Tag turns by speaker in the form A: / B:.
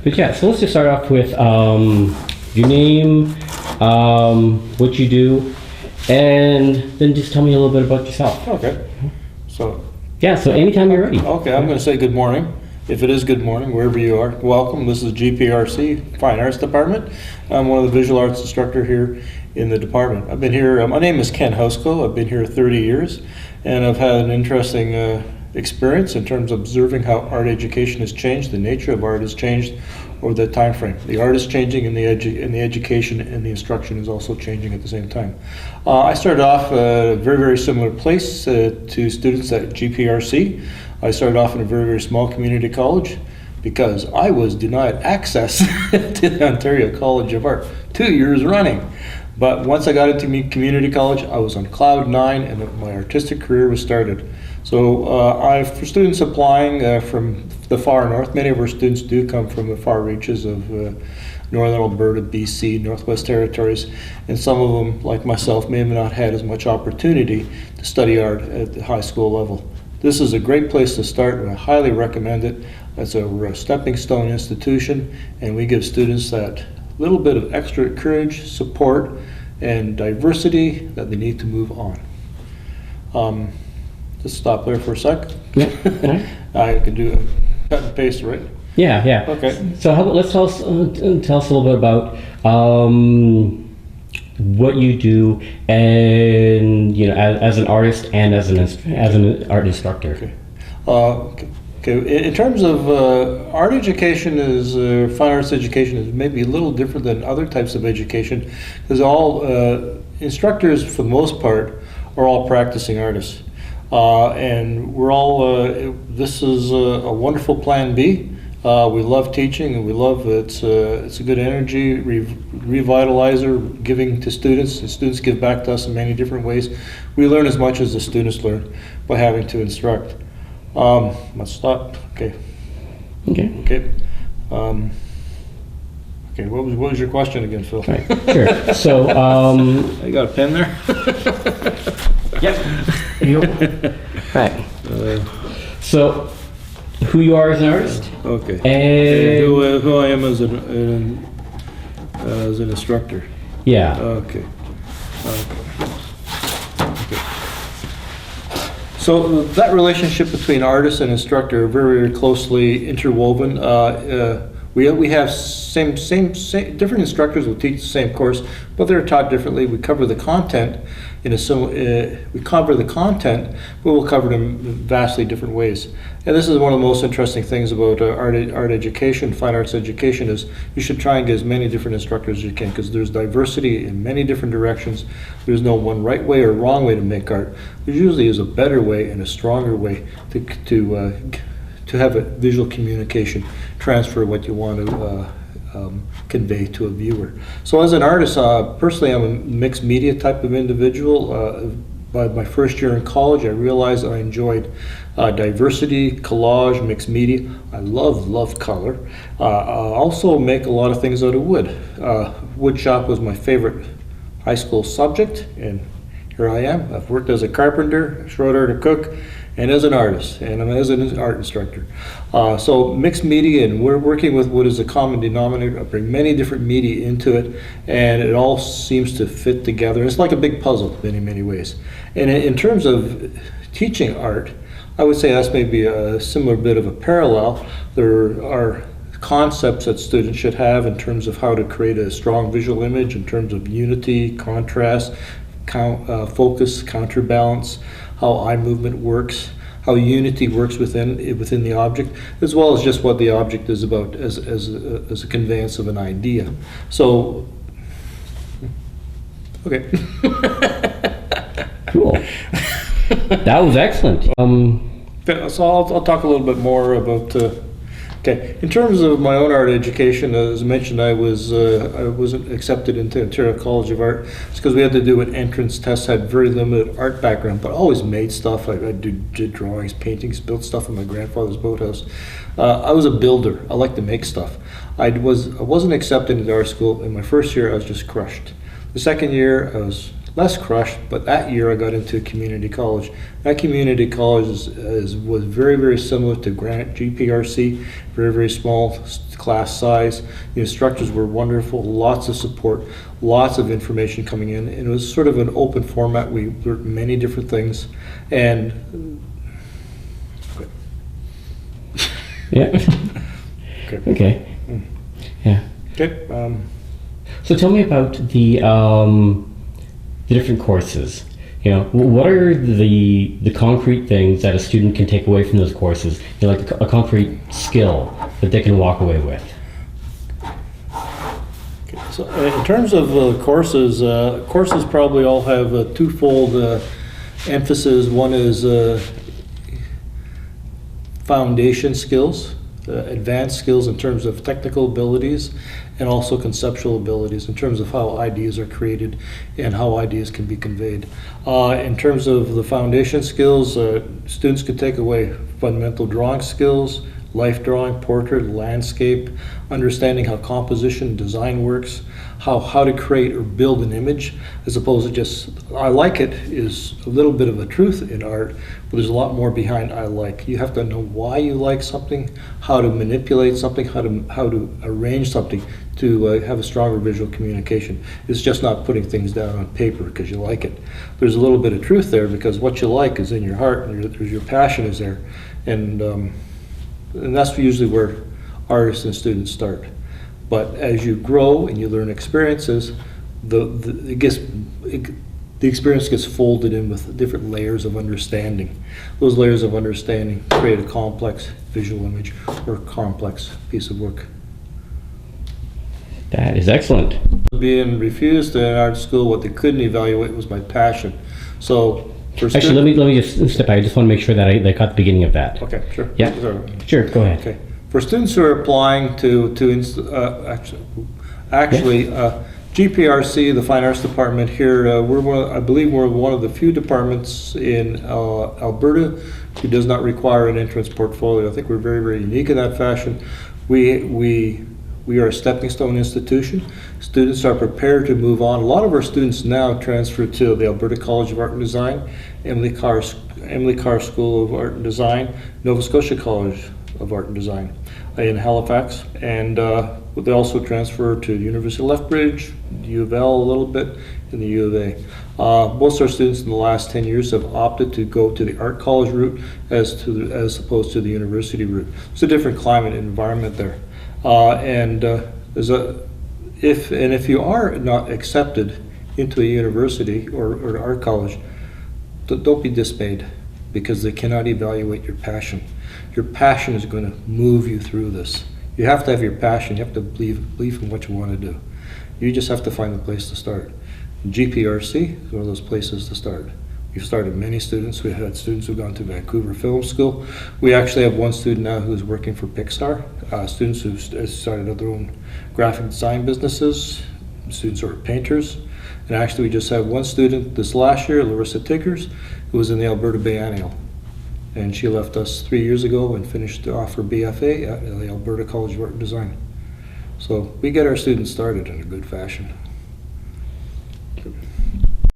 A: But yeah, so let's just start off with your name, what you do, and then just tell me a little bit about yourself.
B: Okay. So.
A: Yeah, so anytime you're ready.
B: Okay, I'm going to say good morning. If it is good morning, wherever you are, welcome. This is GPRC, Fine Arts Department. I'm one of the visual arts instructor here in the department. I've been here, my name is Ken Housego. I've been here 30 years, and I've had an interesting experience in terms of observing how art education has changed. The nature of art has changed over that time frame. The art is changing, and the education and the instruction is also changing at the same time. I started off at a very, very similar place to students at GPRC. I started off in a very, very small community college because I was denied access to the Ontario College of Art 2 years running. But once I got into community college, I was on cloud nine, and my artistic career was started. So for students applying from the far north, many of our students do come from the far reaches of northern Alberta, BC, Northwest Territories, and some of them, like myself, may have not had as much opportunity to study art at the high school level. This is a great place to start, and I highly recommend it. It's a stepping stone institution, and we give students that little bit of extra courage, support, and diversity that they need to move on. Just stop there for a sec.
A: Yeah.
B: I could do a cut and paste, right?
A: Yeah.
B: Okay.
A: So let's tell us a little bit about what you do, and as an artist and as an art instructor.
B: Okay. Okay. In terms of art education, fine arts education is maybe a little different than other types of education, because all instructors, for the most part, are all practicing artists, and we're all. This is a wonderful Plan B. We love teaching, and we love it's a good energy revitalizer, giving to students. The students give back to us in many different ways. We learn as much as the students learn by having to instruct. Let's stop. Okay. Okay. Okay. What was your question again, Phil?
A: Right. Sure. So
B: you got a pen there?
A: Yep. Right. So, who you are as an artist?
B: Okay.
A: And
B: who I am as an instructor.
A: Yeah.
B: Okay. So that relationship between artist and instructor are very, very closely interwoven. We have same different instructors will teach the same course, but they're taught differently. We cover the content in a similar. We cover the content, but we'll cover them in vastly different ways. And this is one of the most interesting things about art education, fine arts education, is you should try and get as many different instructors as you can, because there's diversity in many different directions. There's no one right way or wrong way to make art. There usually is a better way and a stronger way to have a visual communication, transfer what you want to convey to a viewer. So as an artist, personally, I'm a mixed media type of individual. By my first year in college, I realized I enjoyed diversity, collage, mixed media. I love color. I also make a lot of things out of wood. Wood shop was my favorite high school subject, and here I am. I've worked as a carpenter, short order cook, and as an artist, and I'm as an art instructor. So mixed media, and we're working with what is a common denominator. I bring many different media into it, and it all seems to fit together. It's like a big puzzle in many ways. And in terms of teaching art, I would say that's maybe a similar bit of a parallel. There are concepts that students should have in terms of how to create a strong visual image, in terms of unity, contrast, focus, counterbalance, how eye movement works, how unity works within the object, as well as just what the object is about as a conveyance of an idea. So, okay.
A: Cool. That was excellent.
B: So I'll talk a little bit more about. Okay, in terms of my own art education, as I mentioned, I wasn't accepted into Ontario College of Art. It's because we had to do an entrance test. I had very limited art background, but I always made stuff. I did drawings, paintings, built stuff in my grandfather's boathouse. I was a builder. I like to make stuff. I wasn't accepted into art school. In my first year, I was just crushed. The second year, I was less crushed, but that year I got into community college. That community college was very, very similar to Granite GPRC, very, very small class size. The instructors were wonderful, lots of support, lots of information coming in, and it was sort of an open format. We learned many different things, and
A: Yeah.
B: okay.
A: Okay. Yeah.
B: Okay.
A: So tell me about the different courses. You know, what are the concrete things that a student can take away from those courses? You know, like a concrete skill that they can walk away with.
B: So in terms of courses, courses probably all have a twofold emphasis. One is foundation skills, advanced skills in terms of technical abilities, and also conceptual abilities in terms of how ideas are created and how ideas can be conveyed. In terms of the foundation skills, students could take away fundamental drawing skills, life drawing, portrait, landscape, understanding how composition, design works, how to create or build an image, as opposed to just, I like it is a little bit of a truth in art, but there's a lot more behind I like. You have to know why you like something, how to manipulate something, how to arrange something to have a stronger visual communication. It's just not putting things down on paper because you like it. There's a little bit of truth there because what you like is in your heart and your passion is there. And that's usually where artists and students start. But as you grow and you learn experiences, the experience gets folded in with different layers of understanding. Those layers of understanding create a complex visual image or a complex piece of work.
A: That is excellent.
B: Being refused in art school, what they couldn't evaluate was my passion. So for
A: Actually, let me just step back. I just want to make sure that I caught the beginning of that.
B: Okay, sure.
A: Yeah. Sure, go ahead.
B: Okay. For students who are applying to GPRC, the Fine Arts Department here, I believe we're one of the few departments in Alberta who does not require an entrance portfolio. I think we're very, very unique in that fashion. We are a stepping stone institution. Students are prepared to move on. A lot of our students now transfer to the Alberta College of Art and Design, Emily Carr School of Art and Design, Nova Scotia College of Art and Design in Halifax, and they also transfer to the University of Lethbridge, U of L a little bit, and the U of A. Most of our students in the last 10 years have opted to go to the art college route as opposed to the university route. It's a different climate and environment there. If you are not accepted into a university or an art college, don't be dismayed because they cannot evaluate your passion. Your passion is going to move you through this. You have to have your passion. You have to believe in what you want to do. You just have to find a place to start. GPRC is one of those places to start. We've started many students. We've had students who've gone to Vancouver Film School. We actually have one student now who's working for Pixar, students who've started their own graphic design businesses, students who are painters. And actually we just had one student this last year, Larissa Tiggers, who was in the Alberta Biennial. And she left us 3 years ago and finished off her BFA at the Alberta College of Art and Design. So we get our students started in a good fashion.